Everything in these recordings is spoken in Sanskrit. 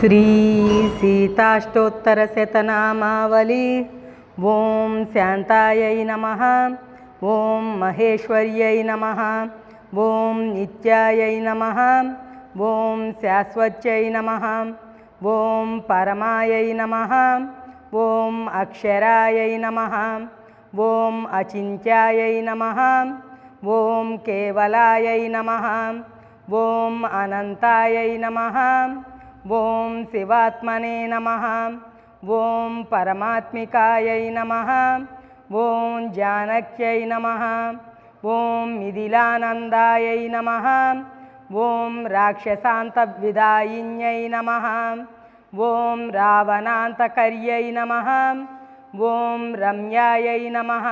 श्री सीताष्टोत्तरशतनामावली। ओं शांतायै नमः। ओं महेश्वर्यै नमः। ओं नित्यायै नमः। ओं शाश्वत्यै नमः। ओं परमायै नमः। ओं अक्षरायै नमः। ओं अचिन्त्यायै नमः। ओं केवलायै नमः। ओं अनंतायै नमः। ओं शिवात्मने नमः। ओं परमात्मिकायै नमः। ओं जानक्यै नमः। ओं मिथिलानंदायै नमः। ओं राक्षसान्तविदायिन्यै नमः। ओं रावणान्तकर्यै नमः। ओं रम्यायै नमः।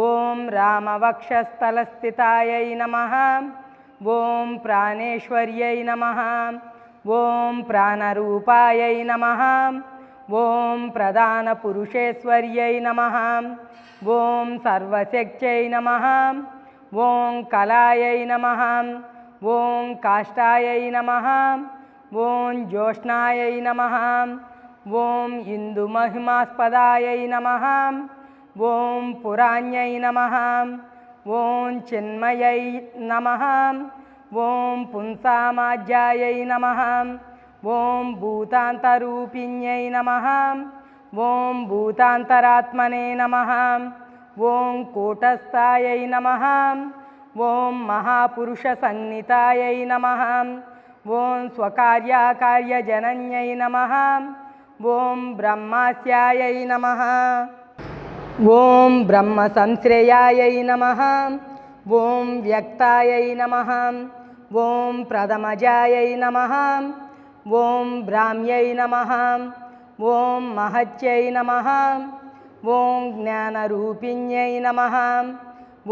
ओं रामवक्षस्थलस्थितायै नमः। ओं प्राणेश्वर्यै नमः। ओं प्राणरूपायै नमः। ओं प्रधानपुरुषेश्वर्यै नमः। ओं सर्वशक्त्यै नमः। ओं कलायै नमः। ओं काष्ठायै नमः। ओं ज्योत्स्नायै नमः। ओं इंदुमहिमास्पदायै नमः। ओं पुराण्यै नमः। ओं चिन्मयै नमः। ओं पुंसामाज्यायै नमः। ओं भूतान्तरूपिण्यै नमः। ओं भूतान्तरात्मने नमः। ओं कूटस्थायै नमः। ओं महापुरुषसन्नितायै नमः। ओं स्वकार्यकार्यजनन्यै नमः। ओं ब्रह्मास्यायै नमः। ओं ब्रह्मसंश्रयायै नमः। ओं व्यक्तायै नमः। ओं प्रथमजायै नमः। ओं ब्राह्म्यै नमः। ओं महत्यै नमः। ओं ज्ञानरूपिण्यै नमः।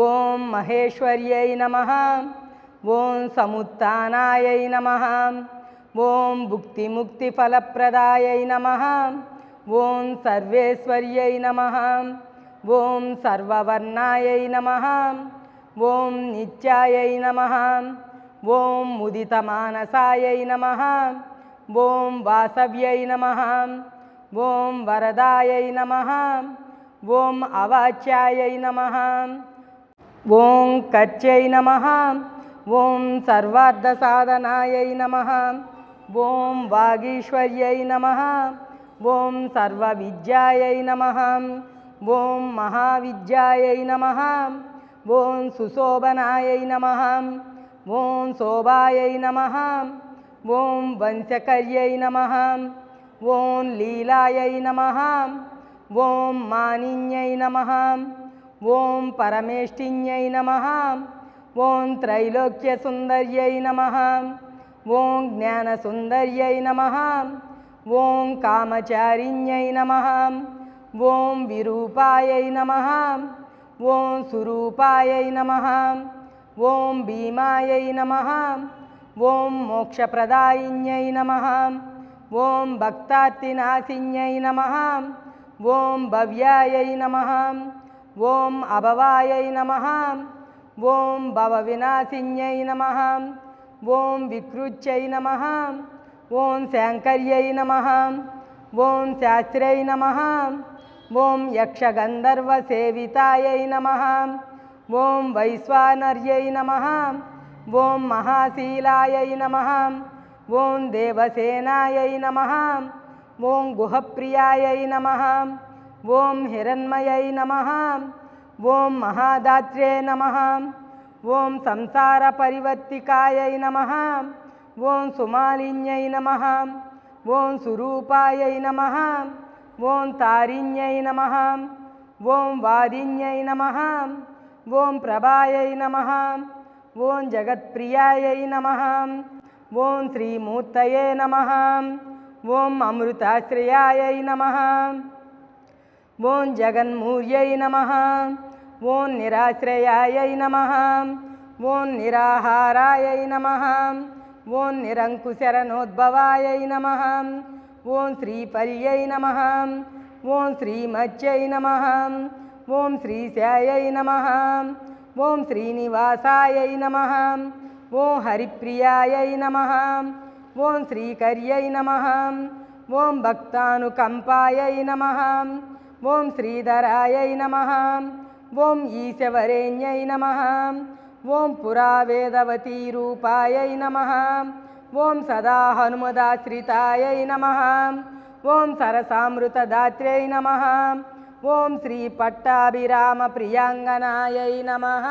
ओं महेश्वर्यै नमः। ओं समुत्थानायै नमः। ओं भुक्तिमुक्तिफलप्रदायै नमः। ओं सर्वेश्वर्यै नमः। ओं सर्ववर्णायै नमः। ओं नित्यायै नमः। ओं मुदितमानसायै नमः। ओं वासव्यै नमः। ओं वरदायै नमः। ओं अवाच्यायै नमः। ओं कर्त्यै नमः। ओं सर्वार्थसाधनायै नमः। ओं वागीश्वर्यै नमः। ओं सर्वविद्यायै नमः। ओं महाविद्यायै नमः। ओं सुशोभनायै नमः। ओं शोभायै नमः। ओं वंशकर्यै नमः। ओं लीलायै नमः। ओं मानिन्यै नमः। ओं परमेष्टिन्यै नमः। ओं त्रैलोक्यसुन्दर्यै नमः। ओं ज्ञानसुन्दर्यै नमः। ओं कामचारिण्यै नमः। ओं विरूपायै नमः। ओं सुरूपायै नमः। ओं भीमायै नमः। ओं मोक्षप्रदायिन्यै नमः। ओं भक्तार्तिनाशिन्यै नमः। ओं भव्यायै नमः। ओं अभवायै नमः। ओं भवविनाशिन्यै नमः। ओं विकृत्यै नमः। ओं शाङ्कर्यै नमः। ओं शास्त्र्यै नमः। ओं यक्षगन्धर्वसेवितायै नमः। ओं वैश्वानर्यै नमः। ओं महाशीलायै नमः। ओं देवसेनायै नमः। ओं गुहप्रियायै नमः। ओं हिरण्मयै नमः। ओं महादात्रे नमः। ओं संसारपरिवर्तिकायै नमः। ओं सुमालिन्यै नमः। ओं सुरूपायै नमः। ओं तारिण्यै नमः। ओं वादिन्यै नमः। ओं प्रभायै नमः। ओं जगत्प्रियायै नमः। ओं श्रीमूर्तये नमः। ओं अमृताश्रयायै नमः। ओं जगन्मूर्यै नमः। ओं निराश्रयायै नमः। ओं निराहारायै नमः। ओं निरङ्कुशरणोद्भवायै नमः। ओं श्रीपर्यै नमः। ओं श्रीमत्यै नमः। ओं श्रीशायै नमः। ओं श्रीनिवासायै नमः। ओं हरिप्रियायै नमः। ఓం శ్రీకర్యై నమః ఓం భక్తానుకంపాయై నమః ఓం శ్రీధరాయై నమః ఓం ఈశవరేణ్యై నమః ఓం పురావేదవతీ రూపాయై నమః ఓం సదా హనుమదాశ్రితాయై నమః ఓం సరసామృతదాత్ర్యై నమః ఓం శ్రీ పట్టాభిరామ ప్రియాంగనాయై నమః.